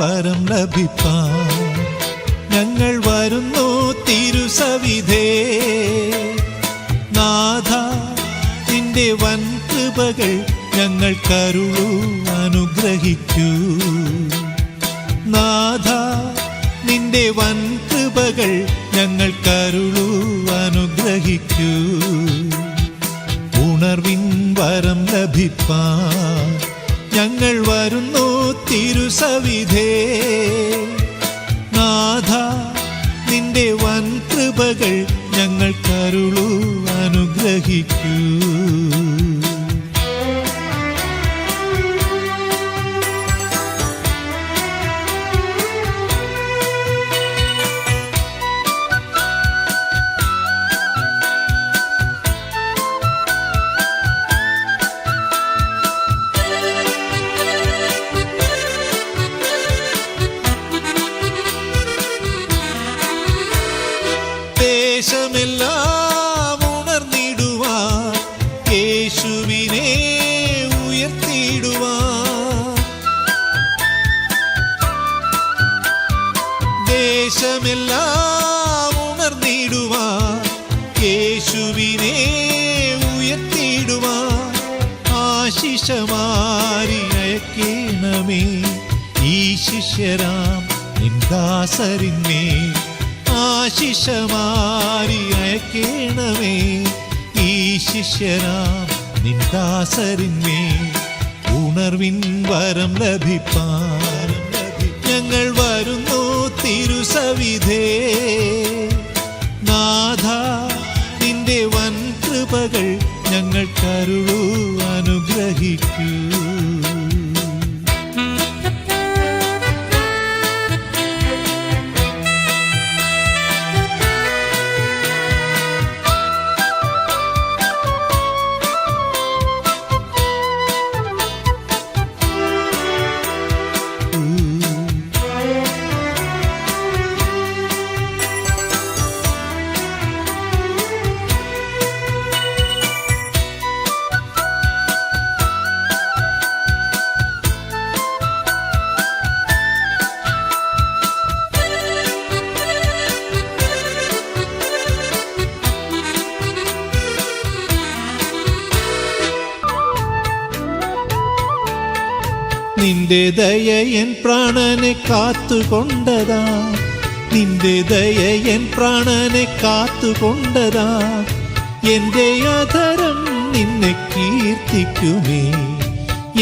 വരം ലഭിപ്പാൻ ഞങ്ങൾ വരുന്നു തിരുസവിധേ. നാഥ നിന്റെ വൻ കൃപകൾ ഞങ്ങൾക്കരുളൂ, അനുഗ്രഹിക്കൂ. നാഥ നിന്റെ വൻ കൃപകൾ ഞങ്ങൾക്കരുളൂ, അനുഗ്രഹിക്കൂ. ഉണർവിൻ വരം ലഭിപ്പാൻ ഞങ്ങൾ വരുന്നു തിരുസവിധേ. നാഥ നിന്റെ വൻ കൃപകൾ ഞങ്ങൾക്കരുളൂ, അനുഗ്രഹിക്കൂ. ദേശമെല്ലാം ഉണർന്നിടുവാൻ യേശുവിനെ ഉയർത്തിടുവാൻ. ദേശമെല്ലാം ഉണർന്നിടുവാൻ യേശുവിനെ ഉയർത്തിടുവാൻ. ആശിഷമാരി അയക്കേണമേ ഈ ശിഷ്യരാം നിൻദാസരിന്മേൽ. ആശിഷമാരി അയക്കേണമേ ഈ ശിഷ്യരാം നിൻദാസരിന്മേൽ. ഉണർവിൻ വരം ലഭിപ്പാൻ ഞങ്ങൾ വരുന്നു തിരുസവിധേ. നാഥ നിന്റെ വൻ കൃപകൾ ഞങ്ങൾക്കരുളൂ, അനുഗ്രഹിക്കൂ. നിന്റെ ദയ എൻ പ്രാണനെ കാത്തുകൊണ്ടതാ, നിന്റെ ദയ എൻ പ്രാണനെ കാത്തുകൊണ്ടതാ. എൻ്റെ അധരം നിന്നെ കീർത്തിക്കുമേ,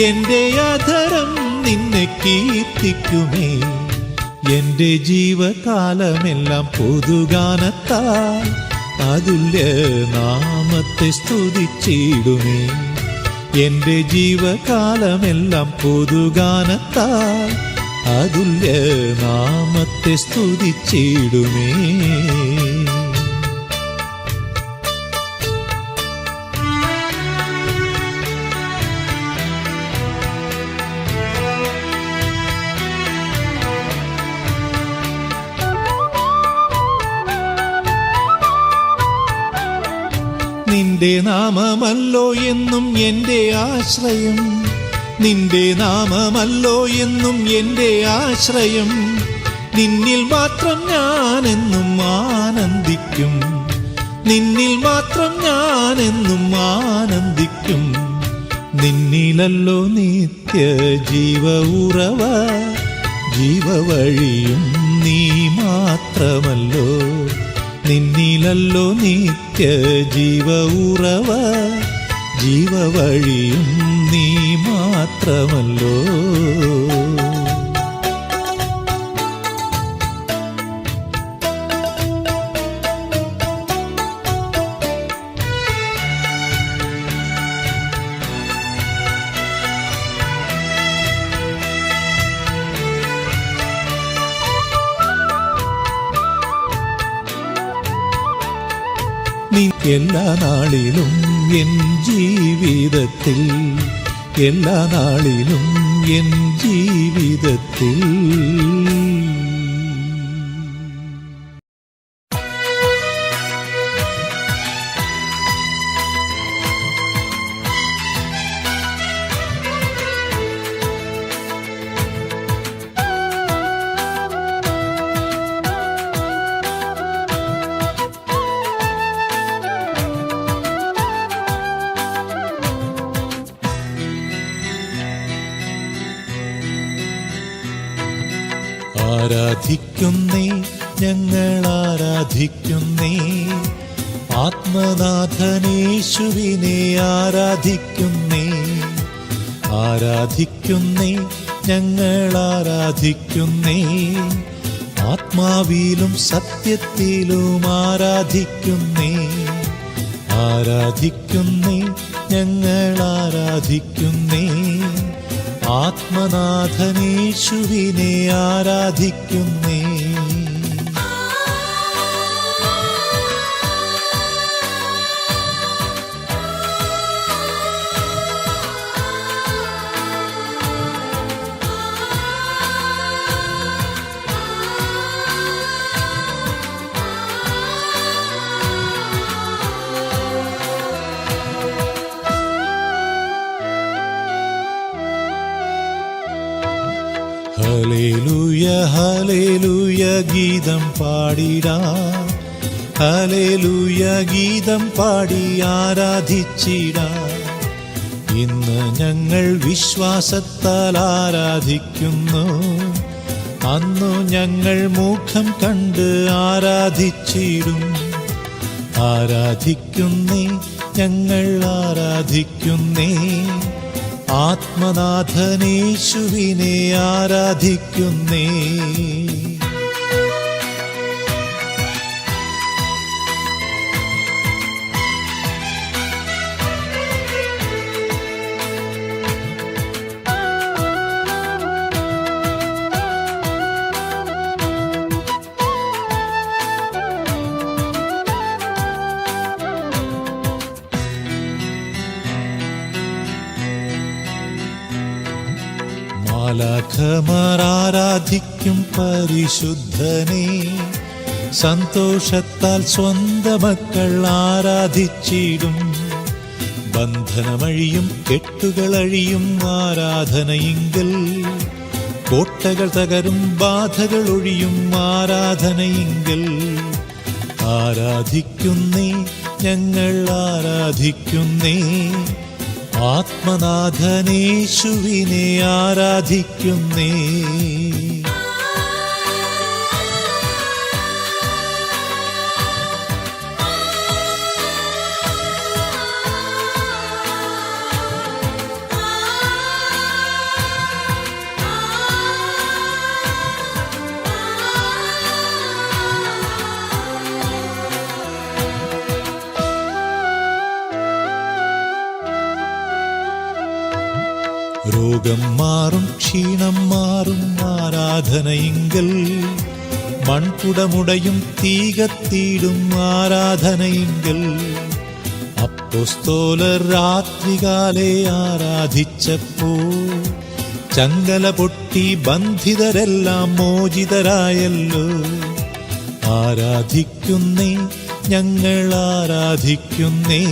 എൻ്റെ അധരം നിന്നെ കീർത്തിക്കുമേ. എൻ്റെ ജീവകാലമെല്ലാം പൊതുഗാനത്താൽ അതുല്യ നാമത്തെ സ്തുതിച്ചിടുമേ. എൻ്റെ ജീവകാലമെല്ലാം പൊതുഗാനത്താൽ അതുല്യ നാമത്തെ സ്തുതിച്ചിടുമേ. നിന്റെ നാമമല്ലോ എന്നും എൻ്റെ ആശ്രയം, നിന്റെ നാമമല്ലോ എന്നും എൻ്റെ ആശ്രയം. നിന്നിൽ മാത്രം ഞാനെന്നും ആനന്ദിക്കും, നിന്നിൽ മാത്രം ഞാനെന്നും ആനന്ദിക്കും. നിന്നിലല്ലോ നിത്യ ജീവ ഉറവ, ജീവവഴിയും നീ മാത്രമല്ലോ. നിന്നിലല്ലോ നിത്യ ജീവ ഉറവ, ജീവവഴിയും നീ മാത്രമല്ലോ. നീ എല്ലാ നാളിലും എൻ ജീവിതത്തിൽ, എല്ലാ നാളിലും എൻ ജീവിതത്തിൽ. ആരാധിക്കുന്നേ, ഞങ്ങൾ ആരാധിക്കുന്നേ, ആത്മനാഥനേശുവിനെ ആരാധിക്കുന്നേ. ആരാധിക്കുന്നേ, ഞങ്ങൾ ആരാധിക്കുന്നേ, ആത്മാവിലും സത്യത്തിലും ആരാധിക്കുന്നേ. ആരാധിക്കുന്നേ, ഞങ്ങൾ ആരാധിക്കുന്നേ, ആത്മനാഥനേശുവിനെ ആരാധിക്കുന്നേ. ഹല്ലേലൂയ ഹല്ലേലൂയ ഗീതം പാടിടാം, ഹല്ലേലൂയ ഗീതം പാടി ആരാധിച്ചിടാം. ഇന്ന് ഞങ്ങൾ വിശ്വാസത്താൽ ആരാധിക്കുന്നു, അന്നു ഞങ്ങൾ മുഖം കണ്ട് ആരാധിച്ചിടും. ആരാധിക്കുന്നേ, ഞങ്ങൾ ആരാധിക്കുന്നേ, ആത്മനാഥനേശുവിനെ ആരാധിക്കുന്നേ. മാലാഖമാർ ആരാധിക്കും പരിശുദ്ധനെ, സന്തോഷത്താൽ സ്വന്തം മക്കൾ ആരാധിച്ചിടും. ബന്ധനമഴിയും കെട്ടുകളഴിയും ആരാധനയെങ്കിൽ, കോട്ടകൾ തകരും ബാധകൾ ഒഴിയും ആരാധനയെങ്കിൽ. ആരാധിക്കുന്നേ, ഞങ്ങൾ ആരാധിക്കുന്നേ, ആത്മനാഥനേശുവിനെ ആരാധിക്കുന്നേ. രോഗം മാറും, ക്ഷീണം മാറും ആരാധനയെങ്കിൽ, മൺകുടമുടയും തീ കത്തിയിടും ആരാധനയെങ്കിൽ. അപ്പോസ്തലർ രാത്രികാലെ ആരാധിച്ചപ്പോൾ ചങ്ങല പൊട്ടി ബന്ധിതരെല്ലാം മോചിതരായല്ലോ. ആരാധിക്കുന്നേ, ഞങ്ങൾ ആരാധിക്കുന്നേ,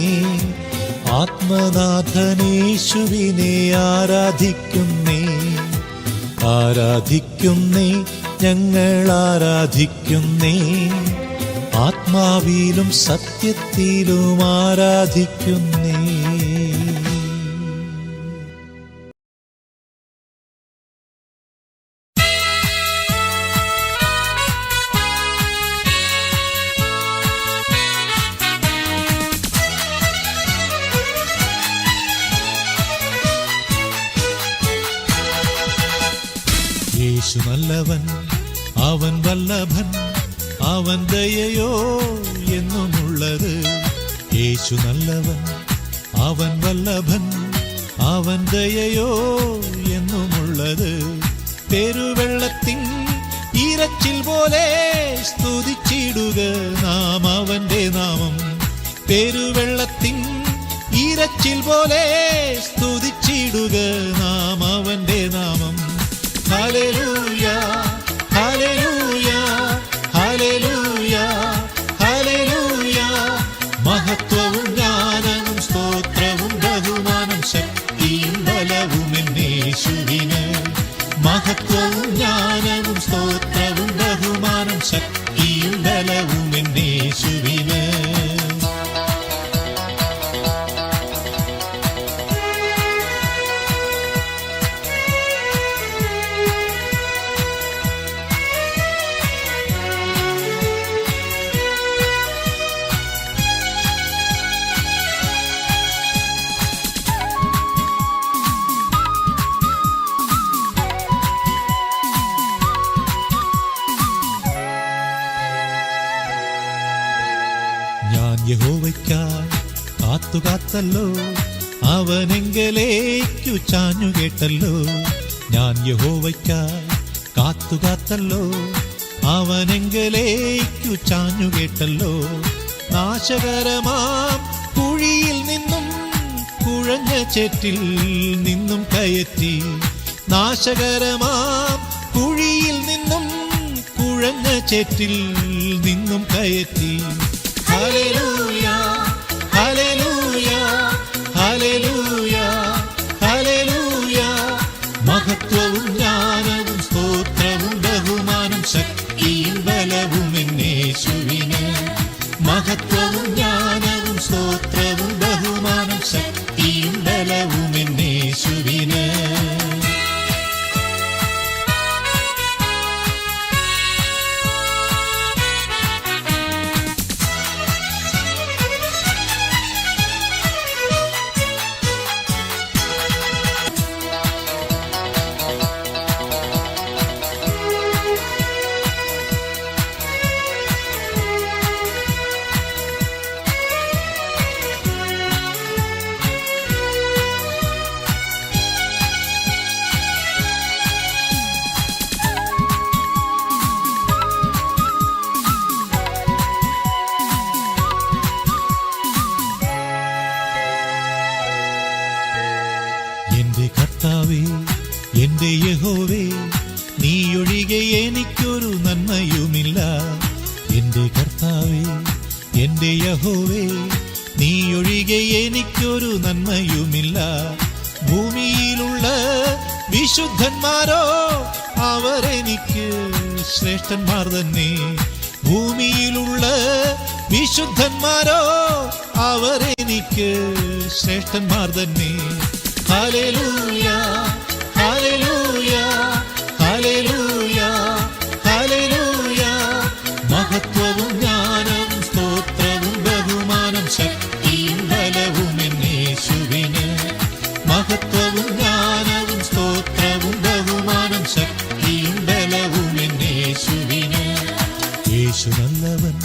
ആത്മനാഥനേശുവിനെ ആരാധിക്കുന്നേ. ആരാധിക്കുന്നേ, ഞങ്ങൾ ആരാധിക്കുന്നേ, ആത്മാവിലും സത്യത്തിലും ആരാധിക്കുന്നേ. യേശു നല്ലവൻ, അവൻ വല്ലഭൻ, അവൻ ദയയോ എന്നുമുള്ളത്. യേശു നല്ലവൻ, അവൻ വല്ലഭൻ, അവൻ ദയയോ എന്നുമുള്ളത്. പെരുവെള്ളത്തിൻ ഇരച്ചിൽ പോലെ സ്തുതിച്ചിടുക നാം അവന്റെ നാമം. പെരുവെള്ളത്തിൻ ഇരച്ചിൽ പോലെ സ്തുതിച്ചിടുക നാം അവന്റെ നാമം. Hallelujah hallelujah hallelujah hallelujah. മഹത്വവും ജ്ഞാനവും സ്തോത്രവും ബഹുമാനം ശക്തിയും ബലവും എന്നേശുവിന്. മഹത്വവും ജ്ഞാനവും സ്തോത്രവും ബഹുമാനം ശക്തിയും ബലവും എന്നേശുവിന്. കാത്തല്ലോ, അവനെങ്കലേക്കു ചാഞ്ഞു കേട്ടല്ലോ. ഞാൻ യഹോവയ്ക്കായി കാത്തല്ലോ, അവനെങ്കലേക്കു ചാഞ്ഞു കേട്ടല്ലോ. നാശകരമാം കുഴിയിൽ നിന്നും കുഴഞ്ഞ ചേറ്റിൽ നിന്നും കയറ്റി, നാശകരമാം കുഴിയിൽ നിന്നും കുഴഞ്ഞ ചേറ്റിൽ നിന്നും കയറ്റി. Hallelujah hallelujah hallelujah hallelujah. മഹത്വവും ജ്ഞാനവും സ്തോത്രവും ബഹുമാനം ശക്തിയും ബലവും എന്നേശുവിന്. മഹത്വവും ജ്ഞാനവും സ്തോത്രവും ബഹുമാനം ശക്തിയും ബലവും എന്നേശുവിന്. എന്റെ കർത്താവേ, എന്റെ യഹോവേ, നീയൊഴികെ എനിക്കൊരു നന്മയുമില്ല. എന്റെ കർത്താവേ, എന്റെ യഹോവേ, നീയൊഴികെ എനിക്കൊരു നന്മയുമില്ല. ഭൂമിയിലുള്ള വിശുദ്ധന്മാരോ അവരെനിക്ക് ശ്രേഷ്ഠന്മാർ തന്നെ. ഭൂമിയിലുള്ള വിശുദ്ധന്മാരോ അവരെനിക്ക് ശ്രേഷ്ഠന്മാർ തന്നെ. Hallelujah hallelujah hallelujah hallelujah. മഹത്വവും ജ്ഞാനവും സ്തോത്രവും ബഹുമാനം ശക്തിയും ബലവും എന്നേശുവിന്. മഹത്വവും ജ്ഞാനവും സ്തോത്രവും ബഹുമാനം ശക്തിയും ബലവും എന്നേശുവിന്. യേശു നല്ലവൻ,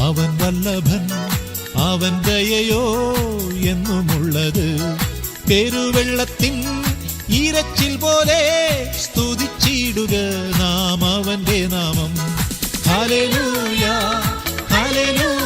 അവൻ വല്ലഭൻ, അവൻ ദയയോ എന്നുമുള്ളത്. പെരുവെള്ളത്തിൻ ഇരച്ചിൽ പോലെ സ്തുതിച്ചിടുക നാം അവന്റെ നാമം. Hallelujah hallelujah